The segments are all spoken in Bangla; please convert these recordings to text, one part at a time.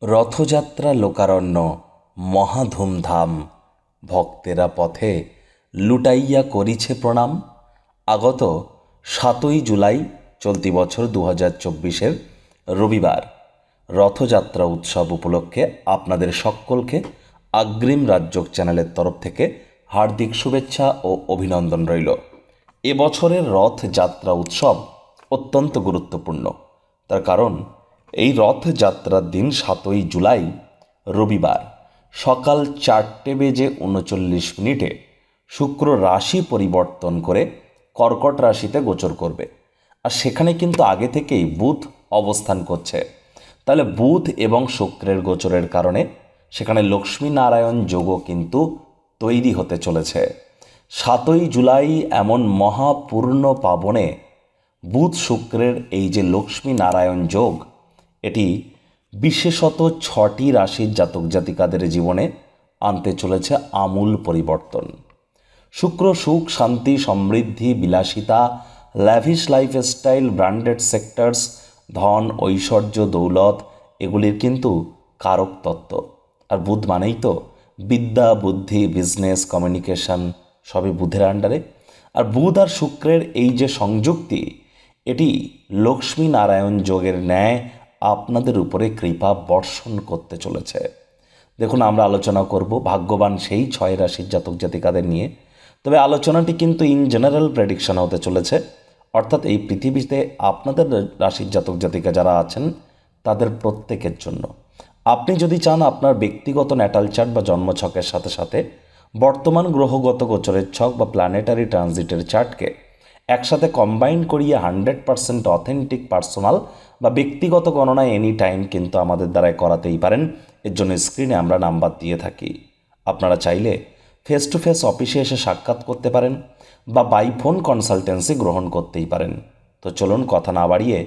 রথযাত্রা লোকারণ্য মহা ধুমধাম, ভক্তেরা পথে লুটাইয়া করিছে প্রণাম। আগত 7ই জুলাই চলতি বছর 2024 রবিবার রথযাত্রা উৎসব উপলক্ষে আপনাদের সকলকে অগ্রিম রাজযোগ চ্যানেলের তরফ থেকে হার্দিক শুভেচ্ছা ও অভিনন্দন রইল। এবছরের রথযাত্রা উৎসব অত্যন্ত গুরুত্বপূর্ণ। তার কারণ এই রথযাত্রার দিন 7ই জুলাই রবিবার সকাল 4:39 শুক্র রাশি পরিবর্তন করে কর্কট রাশিতে গোচর করবে। আর সেখানে কিন্তু আগে থেকেই বুধ অবস্থান করছে। তাহলে বুধ এবং শুক্রের গোচরের কারণে সেখানে লক্ষ্মী নারায়ণ যোগও কিন্তু তৈরি হতে চলেছে। 7ই জুলাই এমন মহাপূর্ণ পাবনে বুধ শুক্রের এই যে লক্ষ্মী নারায়ণ যোগ, এটি বিশেষত 6টি রাশির জাতক জাতিকাদের জীবনে আনতে চলেছে আমূল পরিবর্তন। শুক্র সুখ, শান্তি, সমৃদ্ধি, বিলাসিতা, ল্যাভিশ লাইফস্টাইল, ব্র্যান্ডেড সেক্টরস, ধন, ঐশ্বর্য, দৌলত এগুলির কিন্তু কারক তত্ত্ব। আর বুধ মানেই তো বিদ্যা, বুদ্ধি, বিজনেস, কমিউনিকেশন সবই বুধের আন্ডারে। আর বুধ আর শুক্রের এই যে সংযুক্তি, এটি লক্ষ্মী নারায়ণ যোগের ন্যায় আপনাদের উপরে কৃপা বর্ষণ করতে চলেছে। দেখুন, আমরা আলোচনা করব ভাগ্যবান সেই 6 রাশির জাতক জাতিকাদের নিয়ে। তবে আলোচনাটি কিন্তু ইন জেনারেল প্রেডিকশন হতে চলেছে, অর্থাৎ এই পৃথিবীতে আপনাদের রাশির জাতক জাতিকা যারা আছেন তাদের প্রত্যেকের জন্য। আপনি যদি চান আপনার ব্যক্তিগত ন্যাটাল চার্ট বা জন্মছকের সাথে সাথে বর্তমান গ্রহগত গোচরের ছক বা প্ল্যানেটারি ট্রানজিটের চার্টকে একসাথে কম্বাইন করিয়ে 100% অথেন্টিক পার্সোনাল বা ব্যক্তিগত গণনায় এনি টাইম কিন্তু আমাদের দ্বারাই করাতেই পারেন। এর জন্য স্ক্রিনে আমরা নাম্বার দিয়ে থাকি। আপনারা চাইলে ফেস টু ফেস অফিসে এসে সাক্ষাৎ করতে পারেন বা বাই ফোন কনসালটেন্সি গ্রহণ করতেই পারেন। তো চলুন কথা না বাড়িয়ে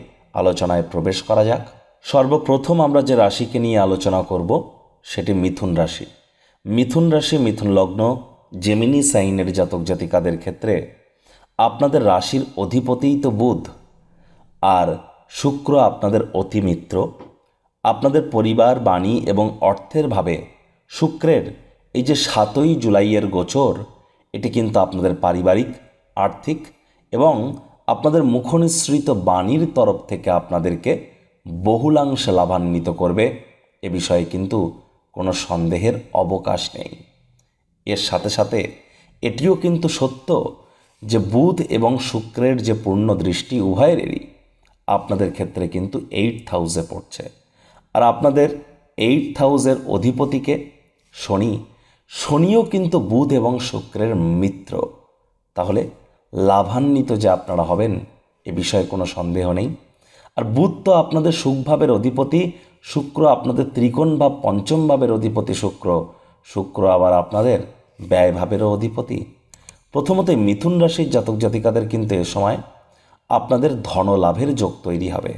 আলোচনায় প্রবেশ করা যাক। সর্বপ্রথম আমরা যে রাশিকে নিয়ে আলোচনা করব সেটি মিথুন রাশি। মিথুন রাশি, মিথুন লগ্ন, জেমিনি সাইনের জাতক জাতিকাদের ক্ষেত্রে আপনাদের রাশির অধিপতিই তো বুধ, আর শুক্র আপনাদের অতিমিত্র। আপনাদের পরিবার, বাণী এবং অর্থের ভাবে শুক্রের এই যে 7ই জুলাইয়ের গোচর, এটি কিন্তু আপনাদের পারিবারিক, আর্থিক এবং আপনাদের মুখনিসৃত বাণীর তরফ থেকে আপনাদেরকে বহুলাংশে লাভান্বিত করবে। এ বিষয়ে কিন্তু কোনো সন্দেহের অবকাশ নেই। এর সাথে সাথে এটিও কিন্তু সত্য যে বুধ এবং শুক্রের যে পূর্ণ দৃষ্টি উভয়েরই আপনাদের ক্ষেত্রে কিন্তু 8th হাউসে পড়ছে। আর আপনাদের 8th হাউসের অধিপতিকে শনিও কিন্তু বুধ এবং শুক্রের মিত্র। তাহলে লাভান্বিত যে আপনারা হবেন এ বিষয়ে কোনো সন্দেহ নেই। আর বুধ তো আপনাদের সুখভাবের অধিপতি, শুক্র আপনাদের ত্রিকোণ ভাব, পঞ্চম ভাবের অধিপতি শুক্র আবার আপনাদের ব্যয়ভাবেরও অধিপতি। প্রথমত মিথুন রাশির জাতক জাতিকাদের কিন্তু এ সময় আপনাদের ধন লাভের যোগ তৈরি হবে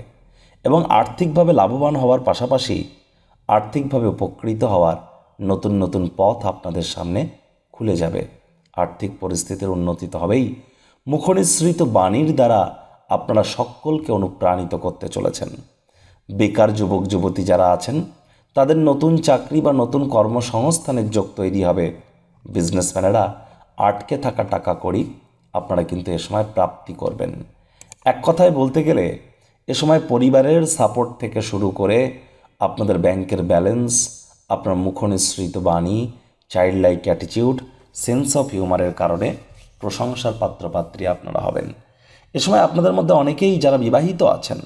এবং আর্থিকভাবে লাভবান হওয়ার পাশাপাশি আর্থিকভাবে উপকৃত হওয়ার নতুন নতুন পথ আপনাদের সামনে খুলে যাবে। আর্থিক পরিস্থিতির উন্নতি তো হবেই, মুখনিসৃত বাণীর দ্বারা আপনারা সকলকে অনুপ্রাণিত করতে চলেছেন। বেকার যুবক যুবতী যারা আছেন তাদের নতুন চাকরি বা নতুন কর্মসংস্থানের যোগ তৈরি হবে। বিজনেসম্যানেরা আটকে থাকা টাকা কড়ি আপনারা কিন্তু এ সময় প্রাপ্তি করবেন। এক কথায় বলতে গেলে এ সময় পরিবারের সাপোর্ট থেকে শুরু করে আপনাদের ব্যাংকের ব্যালেন্স, আপনার মুখনিসৃত বাণী, childlike attitude, sense of হিউমারের কারণে প্রশংসার পাত্রপাত্রী আপনারা হবেন। এ সময় আপনাদের মধ্যে অনেকেই যারা বিবাহিত আছেন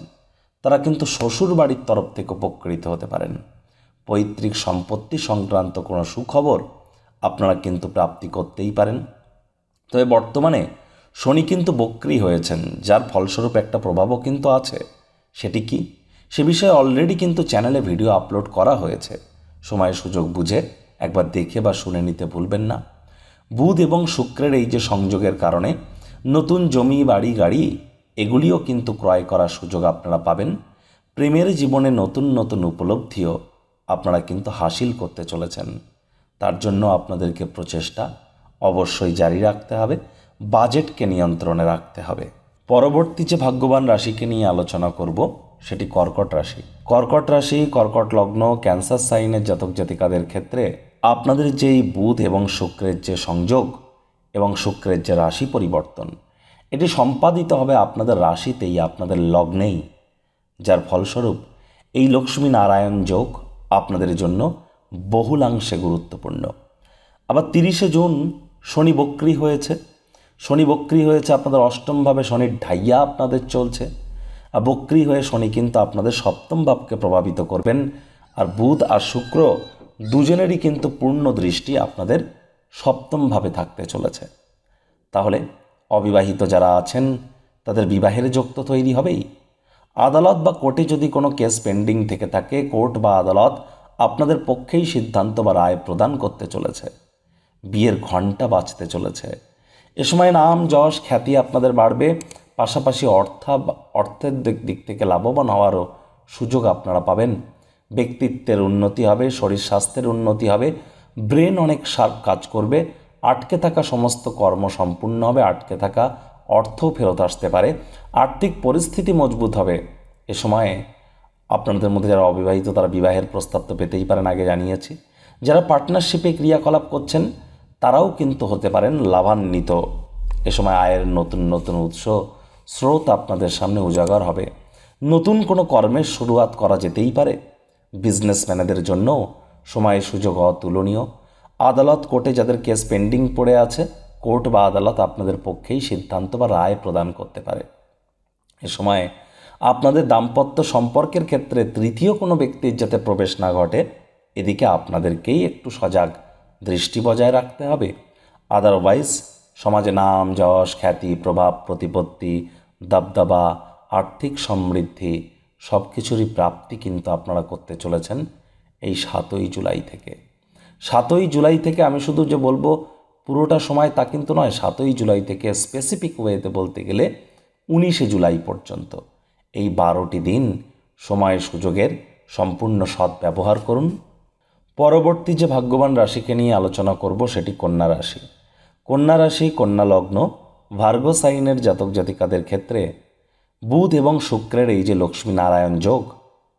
তারা কিন্তু শ্বশুর বাড়ির তরফ থেকে উপকৃত হতে পারেন। পৈতৃক সম্পত্তি সংক্রান্ত কোনো সুখবর আপনারা কিন্তু প্রাপ্তি করতেই পারেন। তবে বর্তমানে শনি কিন্তু বক্রী হয়েছেন, যার ফলস্বরূপ একটা প্রভাবও কিন্তু আছে। সেটি কি, সে বিষয়ে অলরেডি কিন্তু চ্যানেলে ভিডিও আপলোড করা হয়েছে। সময় সুযোগ বুঝে একবার দেখে বা শুনে নিতে ভুলবেন না। বুধ এবং শুক্রের এই যে সংযোগের কারণে নতুন জমি, বাড়ি, গাড়ি এগুলিও কিন্তু ক্রয় করার সুযোগ আপনারা পাবেন। প্রেমের জীবনে নতুন নতুন উপলব্ধিও আপনারা কিন্তু হাসিল করতে চলেছেন। তার জন্য আপনাদেরকে প্রচেষ্টা অবশ্যই জারি রাখতে হবে, বাজেটকে নিয়ন্ত্রণে রাখতে হবে। পরবর্তী যে ভাগ্যবান রাশিকে নিয়ে আলোচনা করব সেটি কর্কট রাশি। কর্কট রাশি, কর্কট লগ্ন, ক্যান্সার সাইনের জাতক জাতিকাদের ক্ষেত্রে আপনাদের যেই বুধ এবং শুক্রের যে সংযোগ এবং শুক্রের যে রাশি পরিবর্তন, এটি সম্পাদিত হবে আপনাদের রাশিতেই, আপনাদের লগ্নেই, যার ফলস্বরূপ এই লক্ষ্মী নারায়ণ যোগ আপনাদের জন্য বহুলাংশে গুরুত্বপূর্ণ। আবার 30শে জুন শনি বক্রী হয়েছে। শনি বক্রী হয়েছে আপনাদের অষ্টমভাবে, শনির ঢাইয়া আপনাদের চলছে। আর বক্রী হয়ে শনি কিন্তু আপনাদের সপ্তম ভাবকে প্রভাবিত করবেন। আর বুধ আর শুক্র দুজনেরই কিন্তু পূর্ণ দৃষ্টি আপনাদের সপ্তম ভাবে থাকতে চলেছে। তাহলে অবিবাহিত যারা আছেন তাদের বিবাহের যোগ তো তৈরি হবেই। আদালত বা কোর্টে যদি কোনো কেস পেন্ডিং থেকে থাকে, কোর্ট বা আদালত আপনাদের পক্ষেই সিদ্ধান্ত বা রায় প্রদান করতে চলেছে। বিয়ের ঘণ্টা বাজতে চলেছে। এ সময় নাম যশ খ্যাতি আপনাদের বাড়বে, পাশাপাশি অর্থের দিক থেকে লাভবান হওয়ারও সুযোগ আপনারা পাবেন। ব্যক্তিত্বের উন্নতি হবে, শরীর স্বাস্থ্যের উন্নতি হবে, ব্রেন অনেক শার্প কাজ করবে, আটকে থাকা সমস্ত কর্ম সম্পূর্ণ হবে, আটকে থাকা অর্থও ফেরত আসতে পারে, আর্থিক পরিস্থিতি মজবুত হবে। এ সময়ে আপনাদের মধ্যে যারা অবিবাহিত তারা বিবাহের প্রস্তাব তো পেতেই পারেন, আগে জানিয়েছি। যারা পার্টনারশিপে ক্রিয়াকলাপ করছেন তারাও কিন্তু হতে পারেন লাভান্বিত। এ সময় আয়ের নতুন নতুন উৎস স্রোত আপনাদের সামনে উজাগর হবে। নতুন কোনো কর্মের শুরুয়াত করা যেতেই পারে। বিজনেসম্যানেদের জন্য সময় সুযোগ অতুলনীয়। আদালত কোর্টে যাদের কেস পেন্ডিং পড়ে আছে, কোর্ট বা আদালত আপনাদের পক্ষেই সিদ্ধান্ত বা রায় প্রদান করতে পারে। এ সময় আপনাদের দাম্পত্য সম্পর্কের ক্ষেত্রে তৃতীয় কোনো ব্যক্তির যাতে প্রবেশ না ঘটে, এদিকে আপনাদেরকেই একটু সজাগ দৃষ্টি বজায় রাখতে হবে। আদারওয়াইজ সমাজে নাম যশ খ্যাতি প্রভাব প্রতিপত্তি দাবদাবা আর্থিক সমৃদ্ধি সব কিছুরই প্রাপ্তি কিন্তু আপনারা করতে চলেছেন এই 7ই জুলাই থেকে। 7ই জুলাই থেকে আমি শুধু যে বলবো পুরোটা সময় তা কিন্তু নয়। 7ই জুলাই থেকে স্পেসিফিক ওয়েতে বলতে গেলে 19শে জুলাই পর্যন্ত এই 12টি দিন সময় সুযোগের সম্পূর্ণ সদ্ব্যবহার করুন। পরবর্তী যে ভাগ্যবান রাশিকে নিয়ে আলোচনা করব সেটি কন্যা রাশি। কন্যা রাশি, কন্যা লগ্ন, ভার্গো সাইনের জাতক জাতিকাদের ক্ষেত্রে বুধ এবং শুক্রের এই যে লক্ষ্মী নারায়ণ যোগ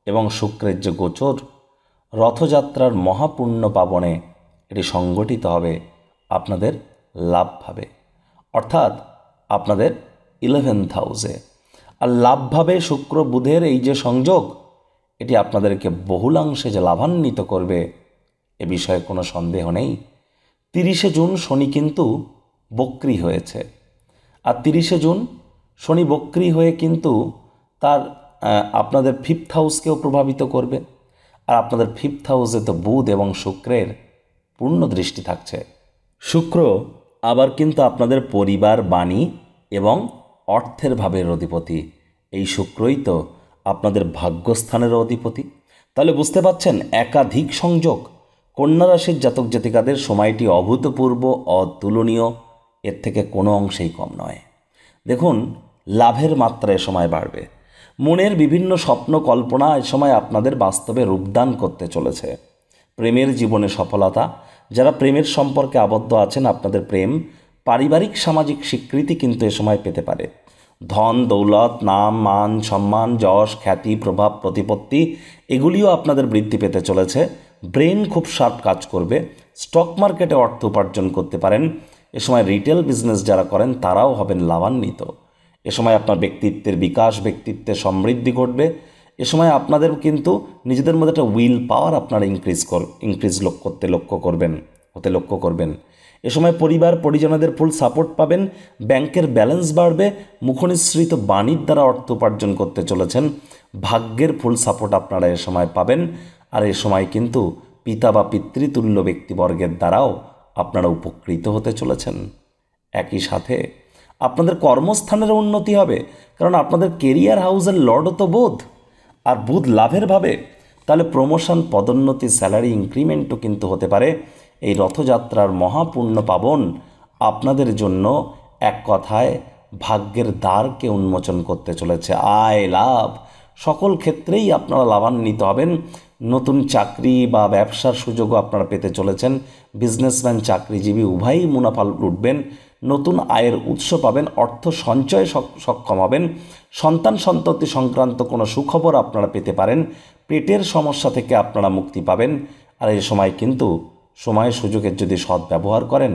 এবং শুক্রের যে গোচর রথযাত্রার মহাপুণ্য পাবনে এটি সংগঠিত হবে আপনাদের লাভভাবে, অর্থাৎ আপনাদের 11th হাউসে। আর লাভভাবে শুক্র বুধের এই যে সংযোগ এটি আপনাদেরকে বহুলাংশে যে লাভান্বিত করবে এ বিষয়ে কোনো সন্দেহ নেই। 30শে জুন শনি কিন্তু বক্রী হয়েছে। আর 30শে জুন শনি বক্রী হয়ে কিন্তু তার আপনাদের 5th হাউসকেও প্রভাবিত করবে। আর আপনাদের 5th হাউসে তো বুধ এবং শুক্রের পূর্ণ দৃষ্টি থাকছে। শুক্র আবার কিন্তু আপনাদের পরিবার, বাণী এবং অর্থের ভাবের অধিপতি। এই শুক্রই তো আপনাদের ভাগ্যস্থানের অধিপতি। তাহলে বুঝতে পাচ্ছেন একাধিক সংযোগ। কন্যা রাশির জাতক জাতিকাদের সময়টি অভূতপূর্ব, অতুলনীয়, এর থেকে কোনো অংশেই কম নয়। দেখুন, লাভের মাত্রা এ সময় বাড়বে। মনের বিভিন্ন স্বপ্ন কল্পনা এ সময় আপনাদের বাস্তবে রূপদান করতে চলেছে। প্রেমের জীবনে সফলতা, যারা প্রেমের সম্পর্কে আবদ্ধ আছেন আপনাদের প্রেম পারিবারিক সামাজিক স্বীকৃতি কিন্তু এ সময় পেতে পারে। ধন দৌলত, নাম মান সম্মান যশ খ্যাতি প্রভাব প্রতিপত্তি এগুলিও আপনাদের বৃদ্ধি পেতে চলেছে। ব্রেন খুব শার্প কাজ করবে। স্টক মার্কেটে অর্থ উপার্জন করতে পারেন। এ সময় রিটেল বিজনেস যারা করেন তারাও হবেন লাভান্বিত। এ সময় আপনার ব্যক্তিত্বের বিকাশ, ব্যক্তিত্বের সমৃদ্ধি ঘটবে। এ সময় আপনাদের কিন্তু নিজেদের মধ্যে একটা উইল পাওয়ার আপনারা ইনক্রিজ লক্ষ্য করবেন। এ সময় পরিবার পরিজনদের ফুল সাপোর্ট পাবেন। ব্যাংকের ব্যালেন্স বাড়বে। মুখনিসৃত বাণীর দ্বারা অর্থ উপার্জন করতে চলেছেন। ভাগ্যের ফুল সাপোর্ট আপনারা এ সময় পাবেন। আর এ সময় কিন্তু পিতা বা পিতৃতুল্য ব্যক্তিবর্গের দ্বারাও আপনারা উপকৃত হতে চলেছেন। একই সাথে আপনাদের কর্মস্থানের উন্নতি হবে, কারণ আপনাদের কেরিয়ার হাউসের লর্ডও তো বুধ, আর বুধ লাভের ভাবে। তাহলে প্রমোশন, পদোন্নতি, স্যালারি ইনক্রিমেন্টও কিন্তু হতে পারে। এই রথযাত্রার মহাপুণ্য পাবন আপনাদের জন্য এক কথায় ভাগ্যের দ্বারকে উন্মোচন করতে চলেছে। আয় লাভ সকল ক্ষেত্রেই আপনারা লাভান্বিত হবেন। নতুন চাকরি বা ব্যবসার সুযোগও আপনারা পেতে চলেছেন। বিজনেসম্যান চাকরিজীবী উভয়ই মুনাফা লুটবেন। নতুন আয়ের উৎস পাবেন, অর্থ সঞ্চয়ে সক্ষম হবেন, সন্তান সন্ততি সংক্রান্ত কোনো সুখবর আপনারা পেতে পারেন, পেটের সমস্যা থেকে আপনারা মুক্তি পাবেন। আর এই সময় কিন্তু সময় সুযোগের যদি সদ্ব্যবহার করেন,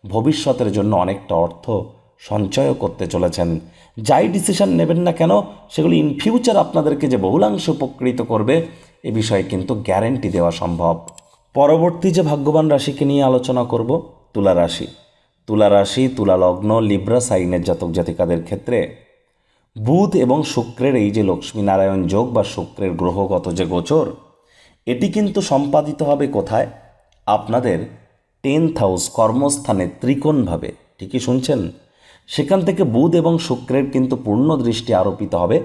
ভবিষ্যতের জন্য অনেকটা অর্থ সঞ্চয়ও করতে চলেছেন। যাই ডিসিশন নেবেন না কেন, সেগুলি ইন ফিউচার আপনাদেরকে যে বহুলাংশে উপকৃত করবে এ বিষয়ে কিন্তু গ্যারেন্টি দেওয়া সম্ভব। পরবর্তী যে ভাগ্যবান রাশিকে নিয়ে আলোচনা করব, তুলা রাশি। তুলা রাশি, তুলা লগ্ন, লিব্রা সাইনের জাতক জাতিকাদের ক্ষেত্রে বুধ এবং শুক্রের এই যে লক্ষ্মীনারায়ণ যোগ বা শুক্রের গ্রহগত যে গোচর, এটি কিন্তু সম্পাদিত হবে কোথায়? আপনাদের 10th হাউস, কর্মস্থানে ত্রিকোণভাবে। ঠিকই শুনছেন, সেখান থেকে বুধ এবং শুক্রের কিন্তু পূর্ণ দৃষ্টি আরোপিত হবে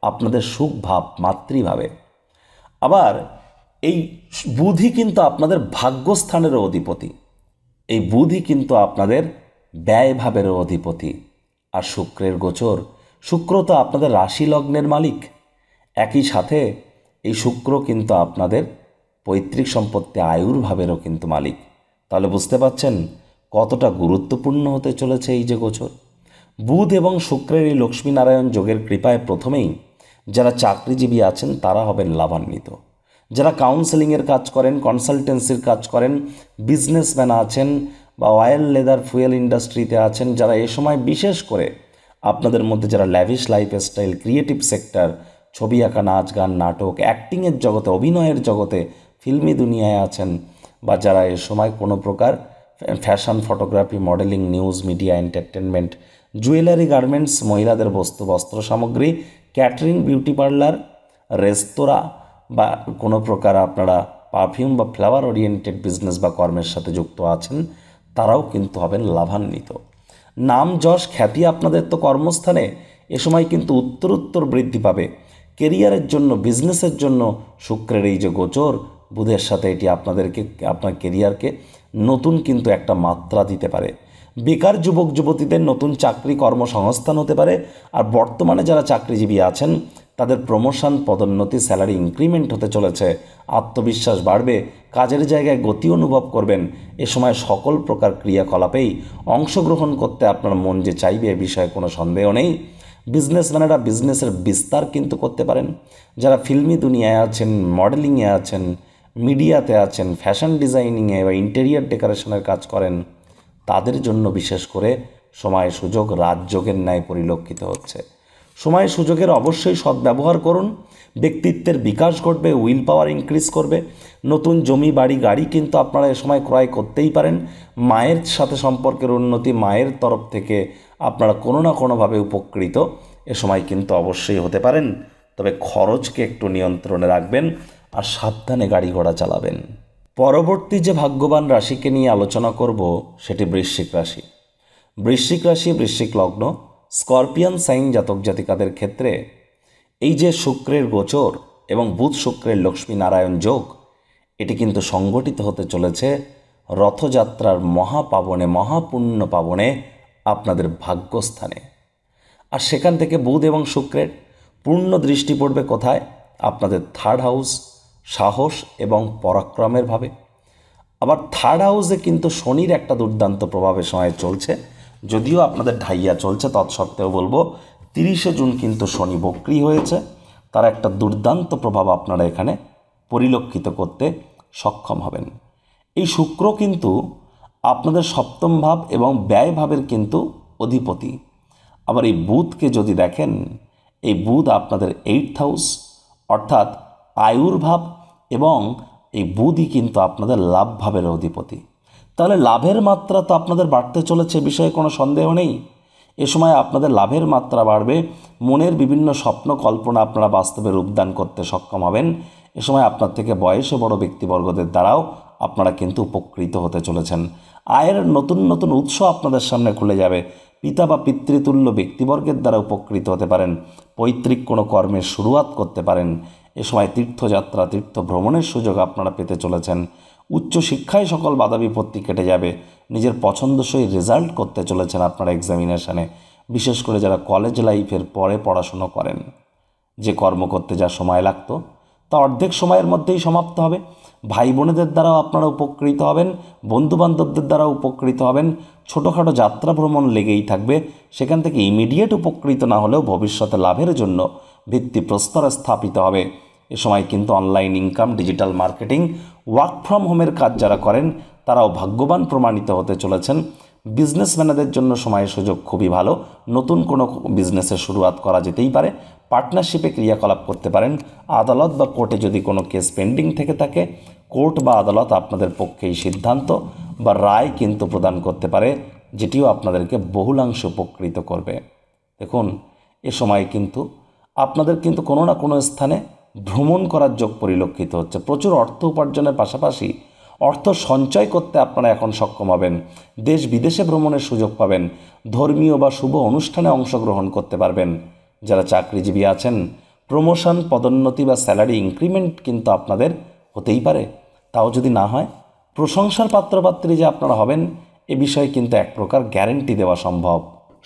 আপনাদের সুখভাব, মাতৃভাবে। আবার এই বুধই কিন্তু আপনাদের ভাগ্যস্থানেরও অধিপতি, এই বুধই কিন্তু আপনাদের ব্যয়ভাবেরও অধিপতি। আর শুক্রের গোচর, শুক্র তো আপনাদের রাশি লগ্নের মালিক। একই সাথে এই শুক্র কিন্তু আপনাদের পৈতৃক সম্পত্তি আয়ুর ভাবেরও কিন্তু মালিক। তাহলে বুঝতে পারছেন কতটা গুরুত্বপূর্ণ হতে চলেছে এই যে গোচর। বুধ এবং শুক্রের এই লক্ষ্মীনারায়ণ যোগের কৃপায় প্রথমেই যারা চাকরিজীবী আছেন তারা হবেন লাভান্বিত। যারা কাউন্সেলিংয়ের কাজ করেন, কনসালটেন্সির কাজ করেন, বিজনেসম্যান আছেন বা অয়েল লেদার ফুয়েল ইন্ডাস্ট্রিতে আছেন, যারা এ সময় বিশেষ করে আপনাদের মধ্যে যারা ল্যাভিশ লাইফস্টাইল, ক্রিয়েটিভ সেক্টর, ছবি আঁকা, নাচ গান, নাটক, অ্যাক্টিংয়ের জগতে, অভিনয়ের জগতে, ফিল্মি দুনিয়ায় আছেন, বা যারা এ সময় কোনো প্রকার fashion, photography, modelling, news, media, entertainment, jewellery, garments, মহিলাদের বস্ত্র সামগ্রী, ক্যাটারিং, বিউটি পার্লার, রেস্তোরাঁ বা কোনো প্রকার আপনারা পারফিউম বা ফ্লাওয়ার ওরিয়েন্টেড বিজনেস বা কর্মের সাথে যুক্ত আছেন, তারাও কিন্তু হবেন লাভান্বিত। নাম, যশ, খ্যাতি আপনাদের তো কর্মস্থানে এ সময় কিন্তু উত্তরোত্তর বৃদ্ধি পাবে। কেরিয়ারের জন্য, বিজনেসের জন্য শুক্রের এই যে গোচর বুধের সাথে, এটি আপনাদেরকে, আপনার কেরিয়ারকে নতুন কিন্তু একটা মাত্রা দিতে পারে। বেকার যুবক যুবতীদের নতুন চাকরি, কর্মসংস্থান হতে পারে। আর বর্তমানে যারা চাকরিজীবী আছেন তাদের প্রমোশন, পদোন্নতি, স্যালারি ইনক্রিমেন্ট হতে চলেছে। আত্মবিশ্বাস বাড়বে, কাজের জায়গায় গতি অনুভব করবেন। এ সময় সকল প্রকার ক্রিয়াকলাপেই অংশগ্রহণ করতে আপনার মন যে চাইবে এ বিষয়ে কোনো সন্দেহ নেই। বিজনেসম্যানেরা বিজনেসের বিস্তার কিন্তু করতে পারেন। যারা ফিল্মি দুনিয়ায় আছেন, মডেলিংয়ে আছেন, মিডিয়াতে আছেন, ফ্যাশন ডিজাইনিংয়ে বা ইন্টেরিয়ার ডেকোরেশনের কাজ করেন, তাদের জন্য বিশেষ করে সময় সুযোগ রাজযোগের ন্যায় পরিলক্ষিত হচ্ছে। সময় সুযোগের অবশ্যই সদ্ব্যবহার করুন। ব্যক্তিত্বের বিকাশ ঘটবে, উইল পাওয়ার ইনক্রিজ করবে। নতুন জমি, বাড়ি, গাড়ি কিন্তু আপনারা এ সময় ক্রয় করতেই পারেন। মায়ের সাথে সম্পর্কের উন্নতি, মায়ের তরফ থেকে আপনারা কোনো না কোনোভাবে উপকৃত এ সময় কিন্তু অবশ্যই হতে পারেন। তবে খরচকে একটু নিয়ন্ত্রণে রাখবেন আর সাবধানে গাড়ি ঘোড়া চালাবেন। পরবর্তী যে ভাগ্যবান রাশিকে নিয়ে আলোচনা করব সেটি বৃশ্চিক রাশি। বৃশ্চিক রাশি, বৃশ্চিক লগ্ন, স্করপিয়ান সাইন জাতক জাতিকাদের ক্ষেত্রে এই যে শুক্রের গোচর এবং বুধ শুক্রের লক্ষ্মীনারায়ণ যোগ, এটি কিন্তু সংগঠিত হতে চলেছে রথযাত্রার মহাপাবনে, মহাপুণ্য পাবনে আপনাদের ভাগ্যস্থানে। আর সেখান থেকে বুধ এবং শুক্রের পূর্ণ দৃষ্টি পড়বে কোথায়? আপনাদের 3rd হাউস, সাহস এবং পরাক্রমের ভাবে। আবার 3rd হাউসে কিন্তু শনির একটা দুর্দান্ত প্রভাবের সময় চলছে। যদিও আপনাদের ঢাইয়া চলছে, তৎসত্ত্বেও বলবো 30শে জুন কিন্তু শনি বক্রী হয়েছে। তার একটা দুর্দান্ত প্রভাব আপনারা এখানে পরিলক্ষিত করতে সক্ষম হবেন। এই শুক্র কিন্তু আপনাদের 7ম ভাব এবং ব্যয় ভাবের কিন্তু অধিপতি। আবার এই বুধকে যদি দেখেন, এই বুধ আপনাদের 8th হাউস অর্থাৎ আয়ুর ভাব, এবং এই বুধই কিন্তু আপনাদের লাভ ভাবের অধিপতি। তাহলে লাভের মাত্রা তো আপনাদের বাড়তে চলেছে, বিষয়ে কোনো সন্দেহ নেই। এ সময় আপনাদের লাভের মাত্রা বাড়বে। মনের বিভিন্ন স্বপ্ন, কল্পনা আপনারা বাস্তবে রূপদান করতে সক্ষম হবেন। এ সময় আপনার থেকে বয়সে বড় ব্যক্তিবর্গদের দ্বারাও আপনারা কিন্তু উপকৃত হতে চলেছেন। আয়ের নতুন নতুন উৎস আপনাদের সামনে খুলে যাবে। পিতা বা পিতৃতুল্য ব্যক্তিবর্গের দ্বারা উপকৃত হতে পারেন। পৈতৃক কোনো কর্মের শুরুয়াত করতে পারেন। এ সময় তীর্থযাত্রা, তীর্থ ভ্রমণের সুযোগ আপনারা পেতে চলেছেন। উচ্চশিক্ষায় সকল বাধা বিপত্তি কেটে যাবে। নিজের পছন্দসই রেজাল্ট করতে চলেছেন আপনারা এক্সামিনেশানে। বিশেষ করে যারা কলেজ লাইফের পরে পড়াশুনো করেন, যে কর্ম করতে যা সময় লাগতো তা অর্ধেক সময়ের মধ্যেই সমাপ্ত হবে। ভাই বোনেদের দ্বারাও আপনারা উপকৃত হবেন, বন্ধুবান্ধবদের দ্বারাও উপকৃত হবেন। ছোটোখাটো যাত্রা ভ্রমণ লেগেই থাকবে, সেখান থেকে ইমিডিয়েট উপকৃত না হলেও ভবিষ্যতে লাভের জন্য ভিত্তিপ্রস্তর স্থাপিত হবে। এ সময় কিন্তু online income, digital marketing, work from হোমের কাজ যারা করেন তারাও ভাগ্যবান প্রমাণিত হতে চলেছেন। বিজনেসম্যানদের জন্য সময়ের সুযোগ খুবই ভালো, নতুন কোনো বিজনেসের শুরুয়াত করা যেতেই পারে, পার্টনারশিপে ক্রিয়াকলাপ করতে পারেন। আদালত বা কোর্টে যদি কোনো কেস পেন্ডিং থেকে থাকে, কোর্ট বা আদালত আপনাদের পক্ষেই সিদ্ধান্ত বা রায় কিন্তু প্রদান করতে পারে, যেটিও আপনাদেরকে বহুলাংশে উপকৃত করবে। দেখুন, এ সময় কিন্তু আপনাদের কিন্তু কোনো না কোনো স্থানে ভ্রমণ করার যোগ পরিলক্ষিত হচ্ছে। প্রচুর অর্থ উপার্জনের পাশাপাশি অর্থ সঞ্চয় করতে আপনারা এখন সক্ষম হবেন। দেশ বিদেশে ভ্রমণের সুযোগ পাবেন। ধর্মীয় বা শুভ অনুষ্ঠানে অংশগ্রহণ করতে পারবেন। যারা চাকরিজীবী আছেন, প্রমোশন, পদোন্নতি বা স্যালারি ইনক্রিমেন্ট কিন্তু আপনাদের হতেই পারে। তাও যদি না হয়, প্রশংসার পাত্রপাত্রী যে আপনারা হবেন এ বিষয়ে কিন্তু এক প্রকার গ্যারেন্টি দেওয়া সম্ভব।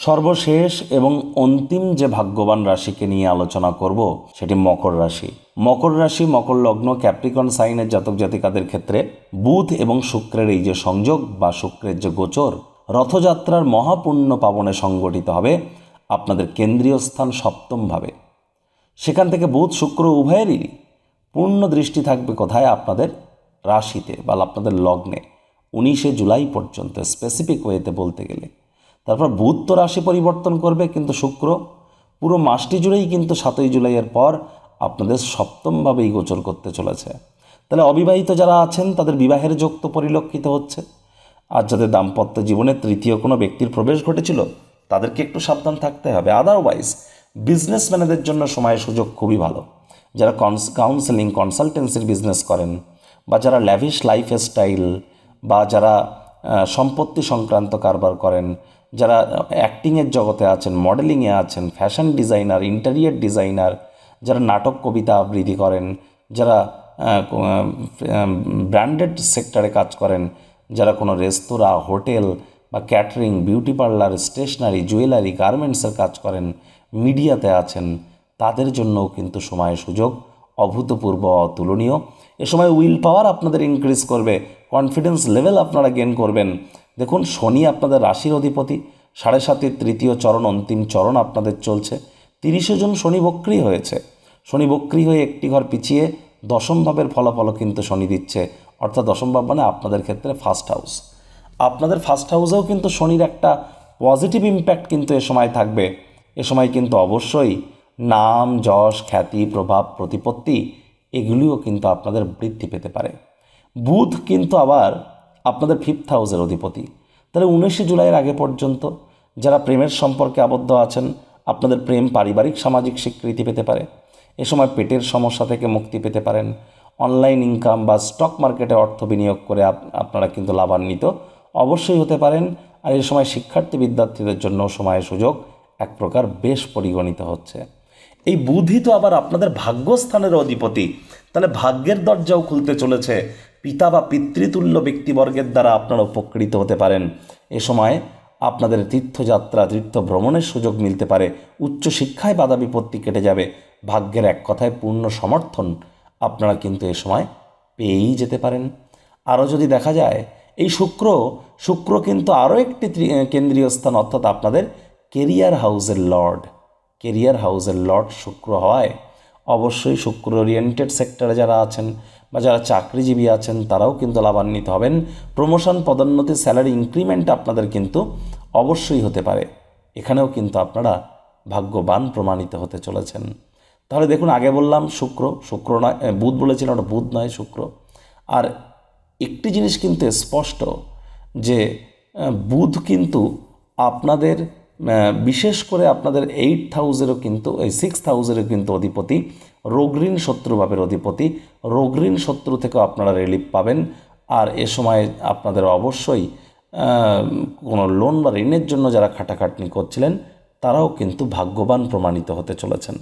সর্বশেষ এবং অন্তিম যে ভাগ্যবান রাশিকে নিয়ে আলোচনা করব সেটি মকর রাশি। মকর রাশি, মকর লগ্ন, ক্যাপ্রিকন সাইনের জাতক জাতিকাদের ক্ষেত্রে বুধ এবং শুক্রের এই যে সংযোগ বা শুক্রের যে গোচর, রথযাত্রার মহাপুণ্য পাবনে সংগঠিত হবে আপনাদের কেন্দ্রীয় স্থান সপ্তমভাবে। সেখান থেকে বুধ শুক্র উভয়েরই পূর্ণ দৃষ্টি থাকবে কোথায়? আপনাদের রাশিতে বা আপনাদের লগ্নে 19শে জুলাই পর্যন্ত, স্পেসিফিক ওয়েতে বলতে গেলে। তারপর বুধ তো রাশি পরিবর্তন করবে, কিন্তু শুক্র পুরো মাসটি জুড়েই কিন্তু 7ই জুলাইয়ের পর আপনাদের সপ্তমভাবেই গোচর করতে চলেছে। তাহলে অবিবাহিত যারা আছেন তাদের বিবাহের যোগ তো পরিলক্ষিত হচ্ছে। আর যাদের দাম্পত্য জীবনে তৃতীয় কোনো ব্যক্তির প্রবেশ ঘটেছিল তাদেরকে একটু সাবধান থাকতে হবে। আদারওয়াইজ বিজনেসম্যানদের জন্য সময় সুযোগ খুবই ভালো। যারা কাউন্সেলিং, কনসালটেন্সির বিজনেস করেন, বা যারা ল্যাভিশ লাইফস্টাইল, বা যারা সম্পত্তি সংক্রান্ত কারবার করেন, যারা অ্যাক্টিংয়ের জগতে আছেন, মডেলিংয়ে আছেন, ফ্যাশন ডিজাইনার, ইন্টেরিয়ার ডিজাইনার, যারা নাটক কবিতা আবৃত্তি করেন, যারা ব্র্যান্ডেড সেক্টরে কাজ করেন, যারা কোনো রেস্তোরাঁ, হোটেল বা catering, beauty parlour, stationery, jewellery, গার্মেন্টসের কাজ করেন, মিডিয়াতে আছেন, তাদের জন্যও কিন্তু সময় সুযোগ অভূতপূর্ব, অতুলনীয়। এ সময় উইল পাওয়ার আপনাদের ইনক্রিজ করবে, কনফিডেন্স লেভেল আপনারা গেন করবেন। দেখুন, শনি আপনাদের রাশির অধিপতি, 7.5-এর তৃতীয় চরণ, অন্তিম চরণ আপনাদের চলছে। 30শে জুন শনি বক্রী হয়েছে। শনি বক্রী হয়ে একটি ঘর পিছিয়ে দশম ভাবের ফলাফলও কিন্তু শনি দিচ্ছে, অর্থাৎ দশম ভাব মানে আপনাদের ক্ষেত্রে ফার্স্ট হাউস। আপনাদের ফার্স্ট হাউসেও কিন্তু শনির একটা পজিটিভ ইম্প্যাক্ট কিন্তু এ সময় থাকবে। এ সময় কিন্তু অবশ্যই নাম, যশ, খ্যাতি, প্রভাব, প্রতিপত্তি এগুলিও কিন্তু আপনাদের বৃদ্ধি পেতে পারে। বুধ কিন্তু আবার আপনাদের 5th হাউসের অধিপতি। তাহলে 19শে জুলাইয়ের আগে পর্যন্ত যারা প্রেমের সম্পর্কে আবদ্ধ আছেন, আপনাদের প্রেম পারিবারিক সামাজিক স্বীকৃতি পেতে পারে। এ সময় পেটের সমস্যা থেকে মুক্তি পেতে পারেন। অনলাইন ইনকাম বা স্টক মার্কেটে অর্থ বিনিয়োগ করে আপনারা কিন্তু লাভান্বিত অবশ্যই হতে পারেন। আর এই সময় শিক্ষার্থী বিদ্যার্থীদের জন্য সময়ের সুযোগ এক প্রকার বেশ পরিগণিত হচ্ছে। এই বুধই তো আবার আপনাদের ভাগ্যস্থানের অধিপতি, তাহলে ভাগ্যের দরজাও খুলতে চলেছে। পিতা বা পিতৃতুল্য ব্যক্তিবর্গের দ্বারা আপনারা উপকৃত হতে পারেন। এ সময় আপনাদের তীর্থযাত্রা, তীর্থ ভ্রমণের সুযোগ মিলতে পারে। উচ্চশিক্ষায় বাধা বিপত্তি কেটে যাবে। ভাগ্যের এক কথায় পূর্ণ সমর্থন আপনারা কিন্তু এ সময় পেয়েই যেতে পারেন। আরও যদি দেখা যায়, এই শুক্র কিন্তু আরও একটি কেন্দ্রীয় স্থান, অর্থাৎ আপনাদের কেরিয়ার হাউসের লর্ড শুক্র হওয়ায় অবশ্যই শুক্র ওরিয়েন্টেড সেক্টরে যারা আছেন বা যারা চাকরিজীবী আছেন তারাও কিন্তু লাভান্বিত হবেন। প্রমোশন, পদোন্নতি, স্যালারি ইনক্রিমেন্ট আপনাদের কিন্তু অবশ্যই হতে পারে। এখানেও কিন্তু আপনারা ভাগ্যবান প্রমাণিত হতে চলেছেন। তাহলে দেখুন, আগে বললাম শুক্র নয়, বুধ বলেছিলাম, ওটা বুধ নয়, শুক্র। আর একটি জিনিস কিন্তু স্পষ্ট যে বুধ কিন্তু আপনাদের বিশেষ করে আপনাদের 8th হাউসেরও কিন্তু, এই 6th হাউসেরও কিন্তু অধিপতি, রোগঋণ শত্রুভাবের অধিপতি। রোগঋণ শত্রু থেকেও আপনারা রিলিফ পাবেন। আর এ সময় আপনাদের অবশ্যই কোনো লোন বা ঋণের জন্য যারা খাটাখাটনি করছিলেন তারাও কিন্তু ভাগ্যবান প্রমাণিত হতে চলেছেন।